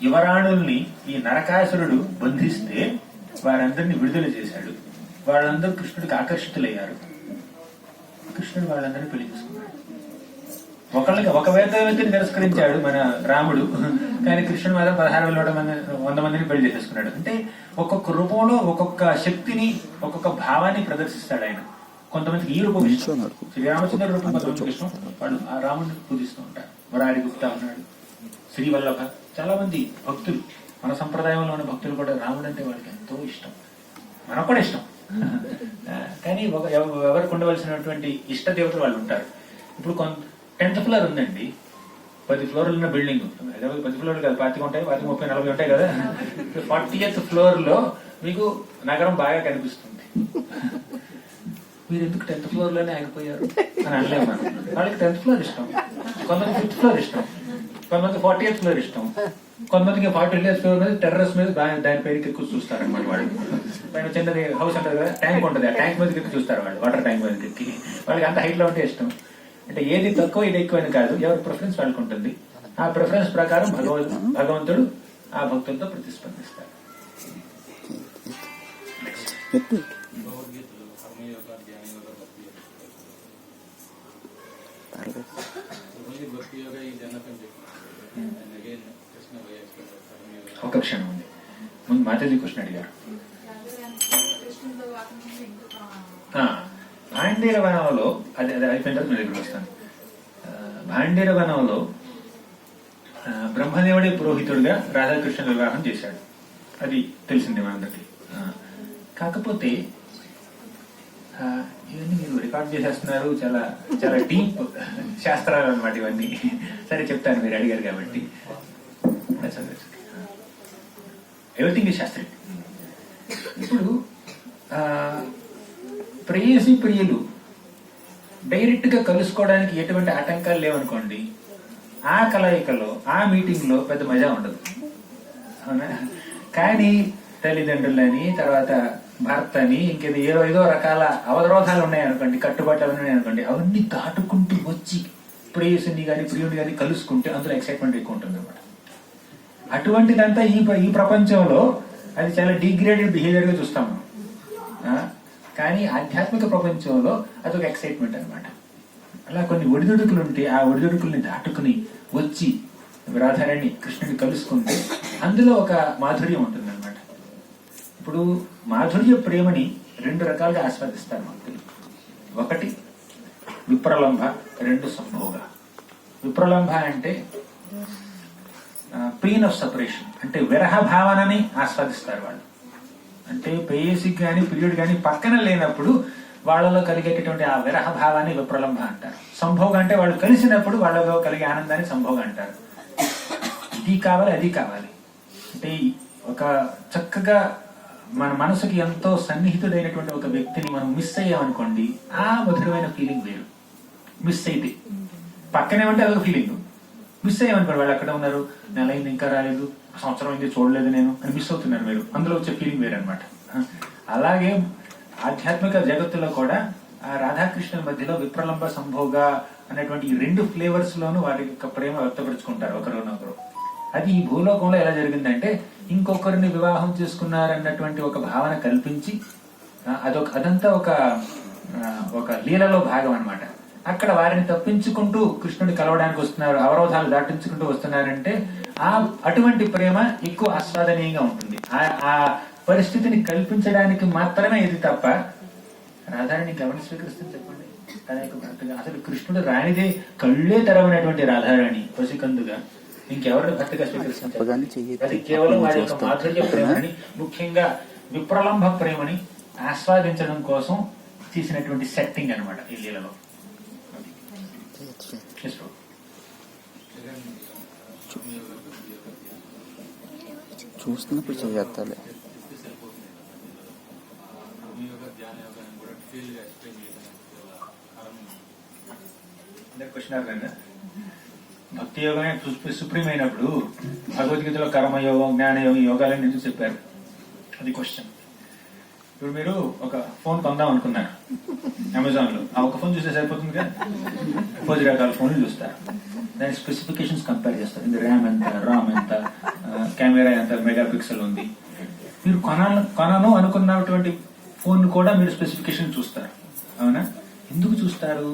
యువరాణుల్ని ఈ నరకాసురుడు బంధిస్తే వారందరినీ విడుదల చేశాడు. వాళ్ళందరూ కృష్ణుడికి ఆకర్షితులయ్యారు. కృష్ణుడు వాళ్ళందరినీ పెళ్లి చేసుకున్నాడు. ఒక వ్యక్తిని తిరస్కరించాడు మన రాముడు, కానీ కృష్ణుడు మాత్రం 16,100 మందిని పెళ్లి చేసేసుకున్నాడు. అంటే ఒక్కొక్క రూపంలో ఒక్కొక్క శక్తిని, ఒక్కొక్క భావాన్ని ప్రదర్శిస్తాడు ఆయన. కొంతమందికి ఈ రూపం ఇష్టం, శ్రీరామచంద్ర రూపం కొంతమందికి ఇష్టం, వాళ్ళు ఆ రాముడిని పూజిస్తూ ఉంటారు. వరాడి గుప్తా ఉన్నాడు, శ్రీవల్లభ, చాలా మంది భక్తులు, మన సంప్రదాయంలో ఉన్న భక్తులు కూడా రాముడు అంటే వాళ్ళకి ఎంతో ఇష్టం, మనకు కూడా ఇష్టం. కానీ ఎవరికి ఉండవలసినటువంటి ఇష్ట దేవతలు వాళ్ళు ఉంటారు. ఇప్పుడు 10th ఫ్లోర్ ఉందండి, 10 ఫ్లోర్లు ఉన్న బిల్డింగ్, 10 ఫ్లోర్లు కాదు, 25 ఉంటాయి, 30, 40 ఉంటాయి కదా. 40th ఫ్లోర్ లో మీకు నగరం బాగా కనిపిస్తుంది. మీరు ఎందుకు 10th ఫ్లోర్ లోనే ఆగిపోయారు అని అనలేము మనం. వాళ్ళకి 10th ఫ్లోర్ ఇష్టం, కొంతమంది 5th ఫ్లోర్ ఇష్టం, కొంతమంది 40th ఫ్లోర్ ఇష్టం, కొంతమందికి 40th ఫ్లోర్ మీద టెర్రస్ మీద దాని పైకి ఎక్కువ చూస్తారనమాట. వాళ్ళు పైన చిన్నది హౌస్ ఉంటుంది కదా, ట్యాంక్ ఉంటుంది, ఆ ట్యాంక్ మీదకి ఎక్కువ చూస్తారు వాళ్ళు, వాటర్ ట్యాంక్ మీదకి ఎక్కి. వాళ్ళకి అంత హైట్ లో ఉంటే ఇష్టం. అంటే ఏది తక్కువ ఇది ఎక్కువ అని కాదు, ఎవరి ప్రిఫరెన్స్ వాళ్ళకు ఉంటుంది. ఆ ప్రిఫరెన్స్ ప్రకారం భగవంతుడు ఆ భక్తులతో ప్రతిస్పందిస్తాడు. ఒక క్షణం ఉంది, ముందు మాతాజీ కృష్ణ అడిగారు. భాండీర వనంలో అది అయిపోయిన తర్వాత మీ దగ్గర వస్తాను. భాండీర వనంలో బ్రహ్మదేవుడే పురోహితుడిగా రాధాకృష్ణ వివాహం చేశాడు, అది తెలిసిందే మనందరికి. కాకపోతే ఇవన్నీ మీరు రికార్డ్ చేసేస్తున్నారు, చాలా చాలా డీప్ శాస్త్రాలు అనమాట ఇవన్నీ. సరే చెప్తాను, మీరు అడిగారు కాబట్టి. ఎవ్రీథింగ్ ఈ శాస్త్రం. ఇప్పుడు ప్రేయసి ప్రియులు డైరెక్ట్ గా కలుసుకోవడానికి ఎటువంటి ఆటంకాలు లేవనుకోండి, ఆ కలయికలో, ఆ మీటింగ్ లో పెద్ద మజా ఉండదు, అవునా? కానీ తల్లిదండ్రులని, తర్వాత భర్త అని, ఇంకేదో ఏదో రకాల అవరోధాలు ఉన్నాయనుకోండి, కట్టుబాట్లు ఉన్నాయనుకోండి, అవన్నీ దాటుకుంటూ వచ్చి ప్రేయసిని కానీ ప్రియుడిని కానీ కలుసుకుంటే అందులో ఎక్సైట్మెంట్ ఎక్కువ ఉంటుంది అనమాట. అటువంటిదంతా ఈ ప్రపంచంలో అది చాలా డిగ్రేడెడ్ బిహేవియర్ గా చూస్తాం మనం. కానీ ఆధ్యాత్మిక ప్రపంచంలో అదొక ఎక్సైట్మెంట్ అనమాట. అలా కొన్ని ఒడిదుడుకులు ఉంటే ఆ ఒడిదుడుకుల్ని దాటుకుని వచ్చి రాధారాణి కృష్ణుని కలుసుకుంటే అందులో ఒక మాధుర్యం ఉంటుంది అనమాట. ఇప్పుడు మాధుర్య ప్రేమని 2 రకాలుగా ఆస్వాదిస్తారు భక్తులు. ఒకటి విప్రలంభ, 2 సంభోగ. విప్రలంభ అంటే పెయిన్ ఆఫ్ సపరేషన్, అంటే విరహ భావనని ఆస్వాదిస్తారు వాళ్ళు. అంటే ప్రేయసికి కానీ ప్రియుడు కానీ పక్కన లేనప్పుడు వాళ్ళలో కలిగేటటువంటి ఆ విరహ భావాన్ని విప్రలంభ అంటారు. సంభోగం అంటే వాళ్ళు కలిసినప్పుడు వాళ్ళలో కలిగే ఆనందాన్ని సంభోగం అంటారు. ఇది కావాలి, అది కావాలి. అంటే ఒక చక్కగా మన మనసుకి ఎంతో సన్నిహితుడైనటువంటి ఒక వ్యక్తిని మనం మిస్ అయ్యామనుకోండి, ఆ మధురమైన ఫీలింగ్ వేరు. మిస్ అయితే పక్కనే ఉంటే అదొక ఫీలింగ్, మిస్ అయ్యామనుకోండి, వాళ్ళు అక్కడ ఉన్నారు, నెల అయింది ఇంకా రాలేదు, సంవత్సరం అయింది చూడలేదు నేను అని మిస్ అవుతున్నారు మీరు, అందులో వచ్చే ఫీలింగ్ వేరు అనమాట. అలాగే ఆధ్యాత్మిక జగత్తులో కూడా ఆ రాధాకృష్ణుల మధ్యలో విప్రలంబ సంభోగ అనేటువంటి ఈ 2 ఫ్లేవర్స్ లోనూ వారి యొక్క ప్రేమ వ్యక్తపరుచుకుంటారు ఒకరినొకరు. అది ఈ భూలోకంలో ఎలా జరిగిందంటే, ఇంకొకరిని వివాహం చేసుకున్నారన్నటువంటి ఒక భావన కల్పించి అదంతా ఒక లీలలో భాగం అనమాట. అక్కడ వారిని తప్పించుకుంటూ కృష్ణుడి కలవడానికి వస్తున్నారు, అవరోధాలు దాటించుకుంటూ వస్తున్నారంటే అటువంటి ప్రేమ ఎక్కువ ఆస్వాదనీయంగా ఉంటుంది. ఆ పరిస్థితిని కల్పించడానికి మాత్రమే ఇది తప్ప రాధారాణికి ఎవరిని స్వీకరిస్తుంది చెప్పండి? తన యొక్క భర్తగా అసలు కృష్ణుడు రాణిదే కళ్ళే తెరవనటువంటి రాధారాణి పసికందుగా ఇంకెవరిని భర్తగా స్వీకరిస్తుంది? అది కేవలం వారి యొక్క మాధుర్య ప్రేమని, ముఖ్యంగా విప్రలంభ ప్రేమని ఆస్వాదించడం కోసం తీసినటువంటి సెట్టింగ్ అనమాట ఈ లీలలో. చూస్తున్నప్పుడు చేయాలి. భక్తి యోగమే సుప్రీం అయినప్పుడు భగవద్గీతలో కర్మయోగం, జ్ఞానయోగం, యోగాలని ఎందుకు చెప్పారు? అది క్వశ్చన్. ఇప్పుడు మీరు ఒక ఫోన్ కొందాం అనుకున్నారు అమెజాన్ లో, ఆ ఒక ఫోన్ చూస్తే సరిపోతుంది కదా, 10 రకాల ఫోన్లు చూస్తారు, దాని స్పెసిఫికేషన్స్ కంపేర్ చేస్తారు, ఇది ర్యామ్ ఎంత, రామ్ ఎంత, కెమెరా ఎంత మెగా పిక్సెల్ ఉంది. మీరు కొనను అనుకున్నటువంటి ఫోన్ కూడా మీరు స్పెసిఫికేషన్ చూస్తారు, అవునా? ఎందుకు చూస్తారు?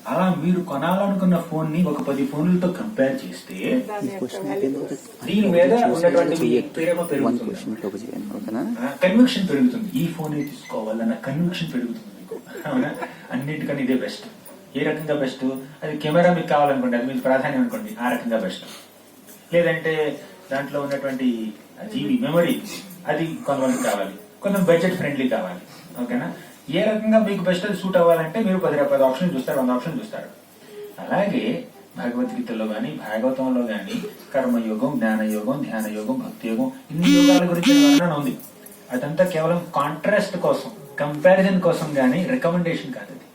అలా మీరు కొనాలనుకున్న ఫోన్ ని ఒక 10 ఫోన్లతో కంపేర్ చేస్తే దీని మీద ఉన్నటువంటి ప్రేమ పెరుగుతుంది, కన్విక్షన్ పెరుగుతుంది. ఈ ఫోన్ తీసుకోవాలన్న కన్విక్షన్ పెరుగుతుంది మీకు, అవునా? అన్నిటికన్నా ఇదే బెస్ట్. ఏ రకంగా బెస్ట్? అది కెమెరా మీకు కావాలనుకోండి, అది మీకు ప్రాధాన్యం అనుకోండి, ఆ రకంగా బెస్ట్. లేదంటే దాంట్లో ఉన్నటువంటి జీబీ మెమరీ అది కొంతమందికి కావాలి, కొంచెం బడ్జెట్ ఫ్రెండ్లీ కావాలి, ఓకేనా? ఏ రకంగా మీకు బెస్ట్ సూట్ అవ్వాలంటే మీరు 10 ఆప్షన్ చూస్తారు, 100 ఆప్షన్ చూస్తారు. అలాగే భగవద్గీతలో గాని భాగవతంలో గాని కర్మయోగం, జ్ఞానయోగం, ధ్యాన యోగం, భక్తి యోగం, ఇన్ని యోగాల గురించి వర్ణన ఉంది. అదంతా కేవలం కాంట్రాస్ట్ కోసం, కంపారిజన్ కోసం గాని రికమెండేషన్ కాదు. అది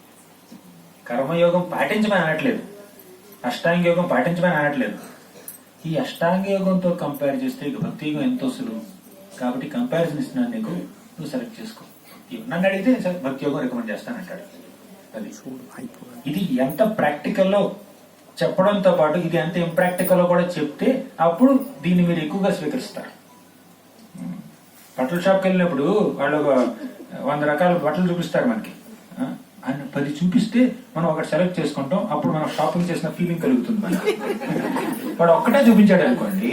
కర్మయోగం పాటించమని అనట్లేదు, అష్టాంగ యోగం పాటించమని అనట్లేదు. ఈ అష్టాంగ యోగంతో కంపేర్ చేస్తే భక్తి యోగం ఎంతో సులువు. కాబట్టి కంపారిజన్ ఇస్తున్నాను నీకు, నువ్వు సెలెక్ట్ చేసుకో. నన్ను అడిగితే భక్తి యోగం రికమెండ్ చేస్తానంటాడు. అది ఇది ఎంత ప్రాక్టికల్లో చెప్పడంతో పాటు ఇది ఎంత ఇంప్రాక్టికల్లో కూడా చెప్తే అప్పుడు దీన్ని మీరు ఎక్కువగా స్వీకరిస్తారు. బట్టల షాప్కి వెళ్ళినప్పుడు వాళ్ళు 100 రకాల బట్టలు చూపిస్తారు మనకి, 10 చూపిస్తే మనం ఒకటి సెలెక్ట్ చేసుకుంటాం, అప్పుడు మనం షాపింగ్ చేసిన ఫీలింగ్ కలుగుతుంది మనకి. వాడు ఒక్కటే చూపించాడు అనుకోండి,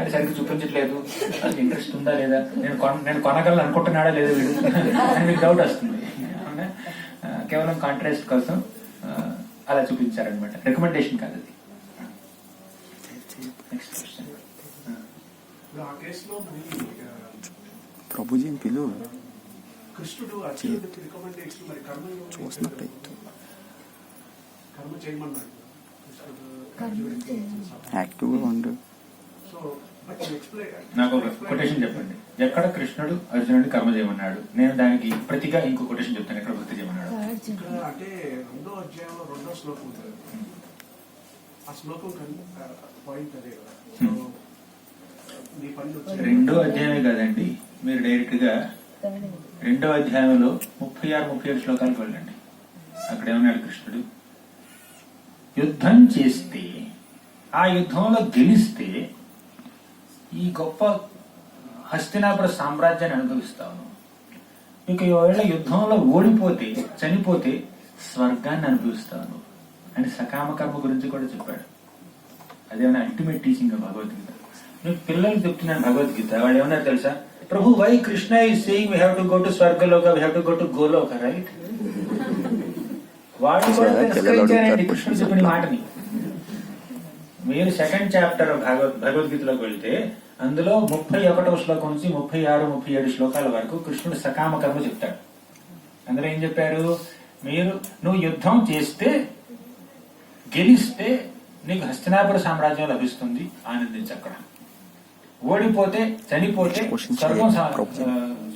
అది సరిగ్గా చూపించట్లేదు, అది ఇంట్రెస్ట్ ఉందా లేదా, నేను కొనగలను అనుకుంటున్నాడా లేదా వీడు అని మీకు డౌట్ వస్తుంది. కేవలం కాంట్రాస్ట్ కోసం అలా చూపించారనమాట, రికమెండేషన్ కాదు అది. ప్రభుజీ పిలు కృష్ణుడు చూసినట్టయితే కర్మ చేయమన్నాడు, యాక్టివ్గా ఉండు. నాకు ఒక కొటేషన్ చెప్పండి, ఎక్కడ కృష్ణుడు అర్జునుడి కర్మ చేయమన్నాడు? నేను దానికి ప్రతిగా ఇంకో కొటేషన్ చెప్తాను, ఎక్కడ భక్తి చేయమన్నాడు. అంటే 2వ అధ్యాయంలో 2వ శ్లోకం ఉంటుంది, ఆ శ్లోకం పాయింట్ అదే కదా. 2వ అధ్యాయమే కాదండి, మీరు డైరెక్ట్ గా 2వ అధ్యాయంలో 36-37 శ్లోకాలకు వెళ్ళండి. అక్కడ ఏమన్నాడు కృష్ణుడు? యుద్ధం చేస్తే, ఆ యుద్ధంలో గెలిస్తే ఈ గొప్ప హస్తినాపుర సామ్రాజ్యాన్ని అనుభవిస్తాను, మీకు ఒకవేళ యుద్ధంలో ఓడిపోతే, చనిపోతే స్వర్గాన్ని అనుభవిస్తాను అని సకామ కర్మ గురించి కూడా చెప్పాడు. అదేమన్నా అల్టిమేట్ టీచింగ్ భగవద్గీత. మీకు పిల్లలు చెప్తున్నాను భగవద్గీత, వాళ్ళు ఏమన్నా తెలుసా? Prabhu, why Krishna is saying we have to go to Swargaloka, we have to go to Goloka, right? వాళ్ళు కూడా తిరస్కరించారండి కృష్ణుడు చెప్పిన మాటని. మీరు 2nd చాప్టర్ భగవద్గీతలోకి వెళ్తే అందులో 31వ శ్లోకం నుంచి 36-37 శ్లోకాల వరకు కృష్ణుడు సకామ కర్మ చెప్తాడు. అందులో ఏం చెప్పారు? నువ్వు యుద్ధం చేస్తే, గెలిస్తే నీకు హస్తినాపుర సామ్రాజ్యం లభిస్తుంది, ఆనందించు. అక్కడ ఓడిపోతే, చనిపోతే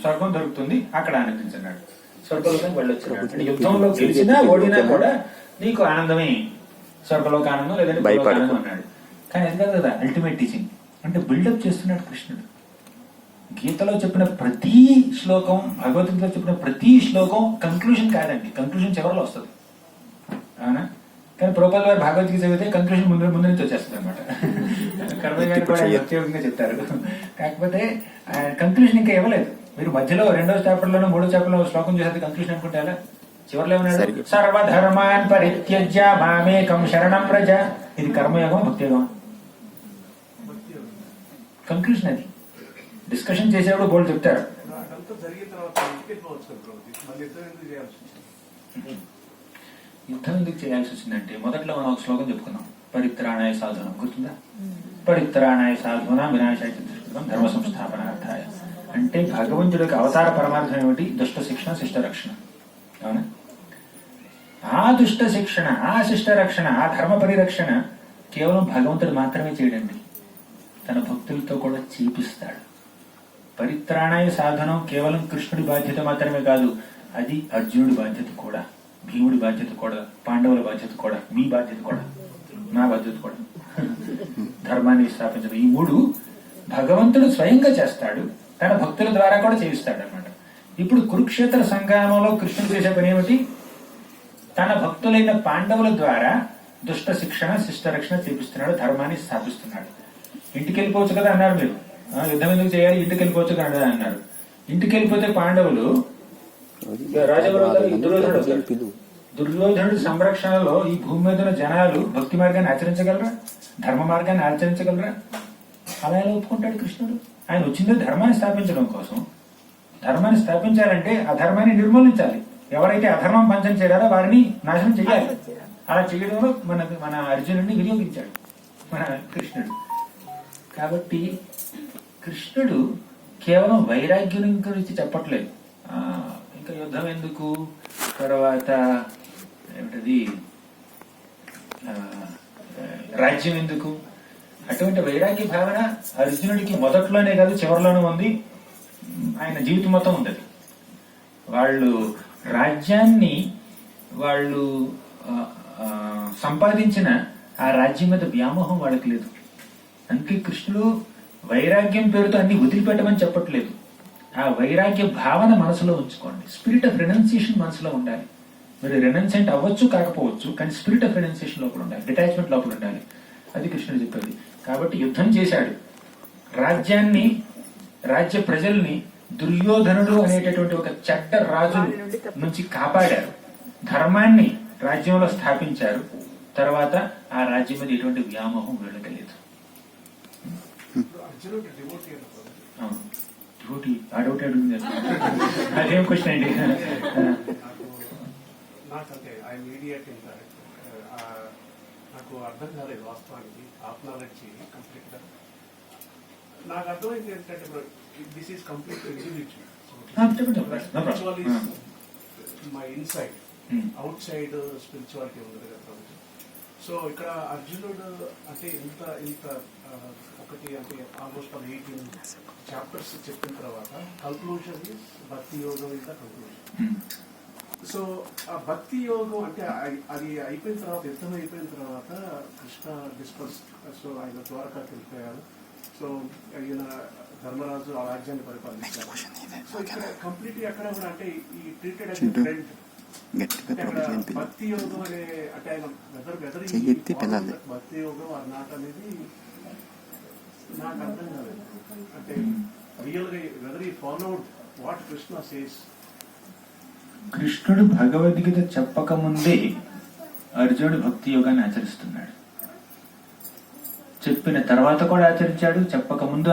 స్వర్గం దొరుకుతుంది, అక్కడ ఆనందించన్నాడు. స్వర్గలోకానికి వెళ్ళొచ్చు. యుద్ధంలో గెలిచినా ఓడినా కూడా నీకు ఆనందమే, స్వర్గలోక ఆనందం లేదంటే ఆనందం అన్నాడు. కానీ అది కాదు కదా అల్టిమేట్ టీచింగ్. అంటే బిల్డప్ చేస్తున్నాడు కృష్ణుడు. గీతలో చెప్పిన ప్రతి శ్లోకం, భగవద్గీతలో చెప్పిన ప్రతి శ్లోకం కంక్లూజన్ కాదండి, కంక్లూజన్ చివరిలో వస్తుంది, అవునా? కానీ ప్రభుపాదుల వారు భగవద్గీత చదివితే కంక్లూజన్ ముందు నుంచి వచ్చేస్తుంది అనమాట. కర్మయ్య గారు కూడా ప్రత్యేకంగా చెప్తారు. కాకపోతే కంక్లూజన్ ఇంకా ఇవ్వలేదు. మీరు మధ్యలో 2వ చాప్టర్లోనూ 3వ చాప్టర్లో శ్లోకం చేసేది కంక్లూజన్ అనుకుంటే అలా. చివరిలో ఏమన్నాడు? సర్వధర్మాన్ పరిత్యజ్య మామేకం శరణం వ్రజ. ఇది కర్మయోగం, భక్తియోగం. కంక్లూజన్ అది. డిస్కషన్ చేసేవాడు బోల్డ్ చెప్తాడు. యుద్ధం ఎందుకు చేయాల్సి వచ్చిందంటే, మొదట్లో మనం ఒక శ్లోకం చెప్పుకున్నాం, పరిత్రాణాయ సాధనం, గుర్తుందా? పరిత్రాణాయ సాధన వినాశాయ దుష్కృతం ధర్మ సంస్థాపనార్థాయ. అంటే భగవంతుడికి అవతార పరమార్థం ఏమిటి? దుష్ట శిక్షణ, శిష్ట రక్షణ, అవునా? ఆ దుష్ట శిక్షణ, ఆ శిష్ట రక్షణ, ఆ ధర్మ పరిరక్షణ కేవలం భగవంతుడు మాత్రమే చేయడండి, తన భక్తులతో కూడా చేపిస్తాడు. పరిత్రాణాయ సాధనం కేవలం కృష్ణుడి బాధ్యత మాత్రమే కాదు, అది అర్జునుడి బాధ్యత కూడా, భీముడి బాధ్యత కూడా, పాండవుల బాధ్యత కూడా, మీ బాధ్యత కూడా, నా బాధ్యత కూడా. ధర్మాన్ని స్థాపించడం, ఈ 3 భగవంతుడు స్వయంగా చేస్తాడు, తన భక్తుల ద్వారా కూడా చేయిస్తాడు అనమాట. ఇప్పుడు కురుక్షేత్ర సంగ్రామంలో కృష్ణుడు చేసే పని ఏమిటి? తన భక్తులైన పాండవుల ద్వారా దుష్ట శిక్షణ శిష్ట రక్షణ చేపిస్తున్నాడు, ధర్మాన్ని స్థాపిస్తున్నాడు. ఇంటికి వెళ్ళిపోవచ్చు కదా అన్నారు మీరు. యుద్ధం ఎందుకు చేయాలి, ఇంటికి వెళ్ళిపోవచ్చు కదా అన్నారు. ఇంటికి వెళ్ళిపోతే పాండవులు దుర్యోధనుడి సంరక్షణలో ఈ భూమి మీద ఉన్న జనాలు భక్తి మార్గాన్ని ఆచరించగలరా, ధర్మ మార్గాన్ని ఆచరించగలరా? అలా ఎలా ఒప్పుకుంటాడు కృష్ణుడు? ఆయన వచ్చిందే ధర్మాన్ని స్థాపించడం కోసం. ధర్మాన్ని స్థాపించాలంటే ఆ ధర్మాన్ని నిర్మూలించాలి. ఎవరైతే అధర్మం పంచం చేయాలో వారిని నాశనం చేయాలి. అలా చేయడంలో మన అర్జునుడిని వినియోగించాడు మన కృష్ణుడు. కాబట్టి కృష్ణుడు కేవలం వైరాగ్యం గురించి చెప్పట్లేదు. ఇంకా యుద్ధం ఎందుకు, తర్వాత ఏమిటది రాజ్యం ఎందుకు, అటువంటి వైరాగ్య భావన అర్జునుడికి మొదట్లోనే కాదు చివరిలోనూ ఉంది. ఆయన జీవితం మొత్తం ఉంది. వాళ్ళు రాజ్యాన్ని వాళ్ళు సంపాదించిన ఆ రాజ్యం మీద వ్యామోహం వాళ్ళకి లేదు. అందుకే కృష్ణుడు వైరాగ్యం పేరుతో అన్ని వదిలిపెట్టమని చెప్పట్లేదు. ఆ వైరాగ్య భావన మనసులో ఉంచుకోండి. స్పిరిట్ ఆఫ్ రెనౌన్సియేషన్ మనసులో ఉండాలి. మీరు రెనౌన్సెంట్ అవ్వచ్చు కాకపోవచ్చు, కానీ స్పిరిట్ ఆఫ్ రెనౌన్సియేషన్ లోపల ఉండాలి, డిటాచ్మెంట్ లోపల ఉండాలి. అది కృష్ణుడు చెప్పేది. కాబట్టి యుద్ధం చేశాడు, రాజ్యాన్ని రాజ్య ప్రజల్ని దుర్యోధనుడు అనేటటువంటి ఒక చెడ్డ రాజు నుంచి కాపాడారు, ధర్మాన్ని రాజ్యంలో స్థాపించారు. తర్వాత ఆ రాజ్యం మీద ఎటువంటి వ్యామోహం వెళ్ళలేదు. డివోటీ ఆడవుట్ అడుగుతుంది. అదేం క్వశ్చన్ అండి? నాకంటే ఐ మీడియేట్ నాకు అర్థం కాలేదు వాస్తవానికి. ఆప్నాలెడ్జ్ కంప్లీట్ గా నాకు అర్థమైంది ఏంటంటే this is complete individual. My inside out side spirituality ఉంది కదా. సో ఇక్కడ అర్జునుడు అంటే ఇంత ఒకటి అంటే ఆల్మోస్ట్ 18 చాప్టర్స్ చెప్పిన తర్వాత కన్క్లూజన్ ఇస్ భక్తి యోగం ఇస్ ద కన్క్లూజన్. సో ఆ భక్తి యోగం అంటే అది అయిపోయిన తర్వాత, యుద్ధం అయిపోయిన తర్వాత కృష్ణ డిస్పర్స్. సో ఆయన ద్వారకాకి వెళ్ళిపోయారు. సో ఈయన ధర్మరాజు ఆ రాజ్యాన్ని పరిపాలించారు. సో ఇక్కడ కంప్లీట్లీ అక్కడ కూడా అంటే ఈ ట్రీటెడ్ as a friend. భక్తి యోగం అనే అంటే ఆయన భక్తి యోగం అన్నమాట అనేది నాకు అర్థం కాలేదు. అంటే రియల్ గా వెదర్ ఈ ఫాలోడ్ వాట్ కృష్ణ సేస్. కృష్ణుడు భగవద్గీత చెప్పక ముందే అర్జునుడు భక్తి యోగాన్ని ఆచరిస్తున్నాడు. చెప్పిన తర్వాత కూడా ఆచరించాడు, చెప్పక ముందు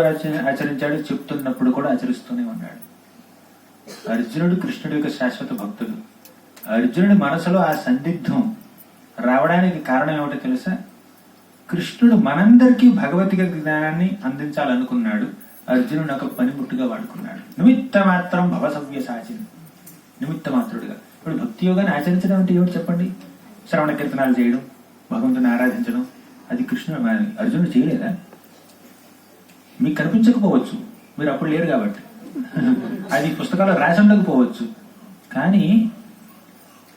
ఆచరించాడు, చెప్తున్నప్పుడు కూడా ఆచరిస్తూనే ఉన్నాడు. అర్జునుడు కృష్ణుడి యొక్క శాశ్వత భక్తుడు. అర్జునుడి మనసులో ఆ సందిగ్ధం రావడానికి కారణం ఏమిటో తెలుసా? కృష్ణుడు మనందరికీ భగవద్గీత జ్ఞానాన్ని అందించాలనుకున్నాడు. అర్జునుడు ఒక పనిముట్టుగా వాడుకున్నాడు. నిమిత్త మాత్రం భవసవ్య సాచిని, నిమిత్త మాత్రుడుగా. ఇప్పుడు భక్తి యోగాన్ని ఆచరించడం అంటే ఏమిటి చెప్పండి? శ్రవణ కీర్తనాలు చేయడం, భగవంతుని ఆరాధించడం. అది అర్జునుడు చేయలేదా? మీకు కనిపించకపోవచ్చు, మీరు అప్పుడు లేరు కాబట్టి. అది పుస్తకాల్లో రాసి ఉండకపోవచ్చు. కానీ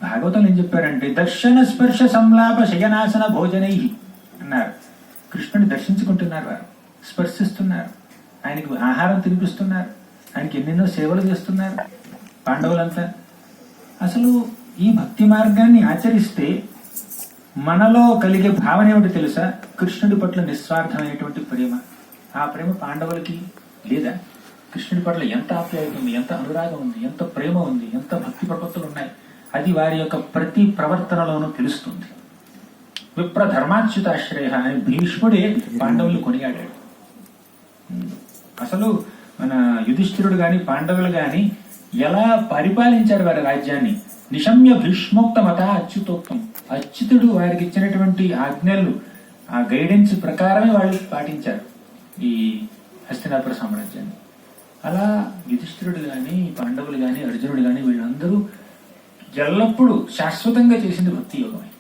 భాగవతంలో ఏం చెప్పారంటే దర్శన స్పర్శ సంలాప శయనాసన భోజనై అన్నారు. కృష్ణుని దర్శించుకుంటున్నారు, వారు స్పర్శిస్తున్నారు, ఆయనకు ఆహారం తినిపిస్తున్నారు, ఆయనకి ఎన్నెన్నో సేవలు చేస్తున్నారు పాండవులంతా. అసలు ఈ భక్తి మార్గాన్ని ఆచరిస్తే మనలో కలిగే భావన ఏమిటి తెలుసా? కృష్ణుడి పట్ల నిస్వార్థమైనటువంటి ప్రేమ. ఆ ప్రేమ పాండవులకి లేదా? కృష్ణుడి పట్ల ఎంత ఆప్యాయత ఉంది, ఎంత అనురాగం ఉంది, ఎంత ప్రేమ ఉంది, ఎంత భక్తి ప్రపత్తులు ఉన్నాయి, అది వారి యొక్క ప్రతి ప్రవర్తనలోనూ తెలుస్తుంది. విప్ర ధర్మాచ్యుతాశ్రయ అని భీష్ముడే పాండవులు కొనియాడాడు. అసలు మన యుధిష్ఠిరుడు గాని పాండవులు గాని ఎలా పరిపాలించారు వారి రాజ్యాన్ని? నిశమ్య భీష్మోక్త మత అచ్యుతోక్తం. అచ్యుతుడు వారికి ఇచ్చినటువంటి ఆజ్ఞలు, ఆ గైడెన్స్ ప్రకారమే వాళ్ళు పాటించారు ఈ హస్తినాపుర సామ్రాజ్యాన్ని. అలా యుధిష్ఠిరుడు గాని పాండవులు గాని అర్జునుడు గాని వీళ్ళందరూ ఎల్లప్పుడూ శాశ్వతంగా చేసింది భక్తి యోగమే.